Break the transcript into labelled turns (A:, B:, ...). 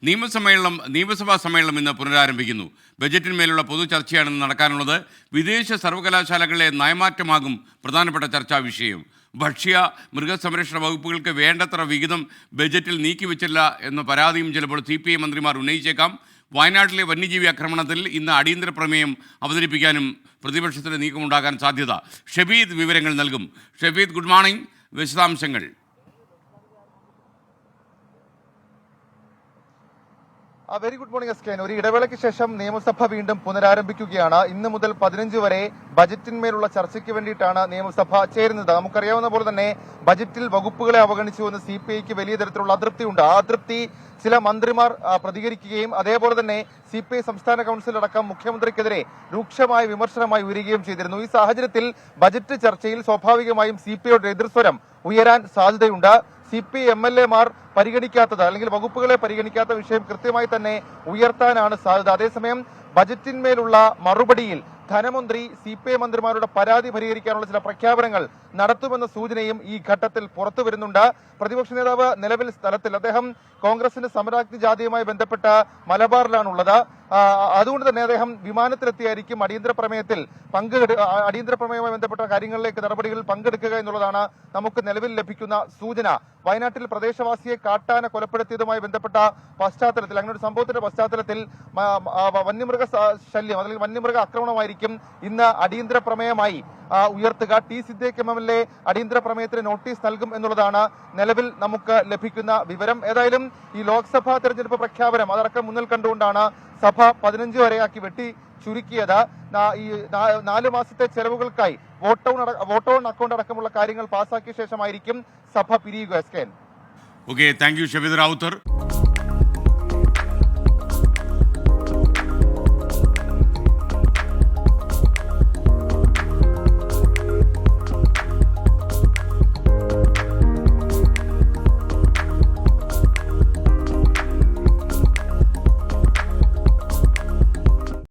A: നിയമസഭാ സമ്മേളനം ഇന്ന് പുനരാരംഭിക്കുന്നു. ബജറ്റിന്മേലുള്ള പൊതു ചർച്ചയാണ് നടക്കാനുള്ളത്. വിദേശ സർവകലാശാലകളിലെ നയമാറ്റമാകും പ്രധാനപ്പെട്ട ചർച്ചാ വിഷയം. ഭക്ഷ്യ മൃഗസംരക്ഷണ വകുപ്പുകൾക്ക് വേണ്ടത്ര വിഹിതം ബജറ്റിൽ നീക്കിവെച്ചില്ല എന്ന പരാതിയും ചിലപ്പോൾ CPI മന്ത്രിമാർ ഉന്നയിച്ചേക്കാം. വയനാട്ടിലെ വന്യജീവി ആക്രമണത്തിൽ ഇന്ന് അടിയന്തര പ്രമേയം അവതരിപ്പിക്കാനും പ്രതിപക്ഷത്തിന് നീക്കമുണ്ടാകാൻ സാധ്യത. ഷബീദ് വിവരങ്ങൾ നൽകും. Shabeed, good morning. വിശദാംശങ്ങൾ.
B: വെരി ഗുഡ് മോർണിംഗ് എസ്കേൻ. ഒരു ഇടവേളയ്ക്ക് ശേഷം നിയമസഭ വീണ്ടും പുനരാരംഭിക്കുകയാണ്. ഇന്ന് മുതൽ 15 വരെ ബജറ്റിന്മേലുള്ള ചർച്ചയ്ക്ക് വേണ്ടിയിട്ടാണ് നിയമസഭ ചേരുന്നത്. നമുക്കറിയാവുന്ന പോലെ തന്നെ ബജറ്റിൽ വകുപ്പുകളെ അവഗണിച്ചുവെന്ന് CPIക്ക് വലിയ തരത്തിലുള്ള അതൃപ്തിയുണ്ട്. ആ അതൃപ്തി ചില മന്ത്രിമാർ പ്രതികരിക്കുകയും അതേപോലെ തന്നെ CPI സംസ്ഥാന കൗൺസിൽ അടക്കം മുഖ്യമന്ത്രിക്കെതിരെ രൂക്ഷമായ വിമർശനമായി ഉയരുകയും ചെയ്തിരുന്നു. ഈ സാഹചര്യത്തിൽ ബജറ്റ് ചർച്ചയിൽ സ്വാഭാവികമായും CPIയുടെ എതിർസ്വരം ഉയരാൻ സാധ്യതയുണ്ട്. CPI MLA-മാർ പരിഗണിക്കാത്തത് അല്ലെങ്കിൽ വകുപ്പുകളെ പരിഗണിക്കാത്ത വിഷയം കൃത്യമായി തന്നെ ഉയർത്താനാണ് സാധ്യത. അതേസമയം ബജറ്റിന്മേലുള്ള മറുപടിയിൽ ധനമന്ത്രി CPI മന്ത്രിമാരുടെ പരാതി പരിഹരിക്കാനുള്ള ചില പ്രഖ്യാപനങ്ങൾ നടത്തുമെന്ന സൂചനയും ഈ ഘട്ടത്തിൽ പുറത്തു വരുന്നുണ്ട്. പ്രതിപക്ഷ നേതാവ് നിലവിൽ സ്ഥലത്തിൽ, അദ്ദേഹം കോൺഗ്രസിന്റെ സമരാഗ്നി ജാഥയുമായി ബന്ധപ്പെട്ട മലബാറിലാണുള്ളത്. അതുകൊണ്ട് തന്നെ അദ്ദേഹം വിമാനത്തിലെത്തിയായിരിക്കും അടിയന്തര പ്രമേയവുമായി ബന്ധപ്പെട്ട കാര്യങ്ങളിലേക്ക് നടപടികളിൽ പങ്കെടുക്കുക എന്നുള്ളതാണ് നമുക്ക് നിലവിൽ ലഭിക്കുന്ന സൂചന. വയനാട്ടിൽ പ്രദേശവാസിയെ കാട്ടാന കൊലപ്പെടുത്തിയതുമായി ബന്ധപ്പെട്ട പശ്ചാത്തലത്തിൽ, അങ്ങനെ ഒരു സംഭവത്തിന്റെ പശ്ചാത്തലത്തിൽ വന്യമൃഗ ശല്യം അല്ലെങ്കിൽ വന്യമൃഗ ആക്രമണമായിരിക്കും ഇന്ന് അടിയന്തര പ്രമേയമായി ഉയർത്തുക. T. സിദ്ദീഖ് MLA അടിയന്തര പ്രമേയത്തിന് നോട്ടീസ് നൽകും എന്നുള്ളതാണ് നിലവിൽ നമുക്ക് ലഭിക്കുന്ന വിവരം. ഏതായാലും ഈ ലോക്സഭാ തെരഞ്ഞെടുപ്പ് പ്രഖ്യാപനം അതടക്കം മുന്നിൽ കണ്ടുകൊണ്ടാണ് സഭ 15 വരെയാക്കി വെട്ടി ചുരുക്കിയത്. ഈ 4 മാസത്തെ ചെലവുകൾക്കായി വോട്ട് ഓൺ അക്കൗണ്ട് അടക്കമുള്ള കാര്യങ്ങൾ പാസാക്കിയ ശേഷമായിരിക്കും സഭ പിരിയുക.
A: Okay, thank you Shabeed Rawther.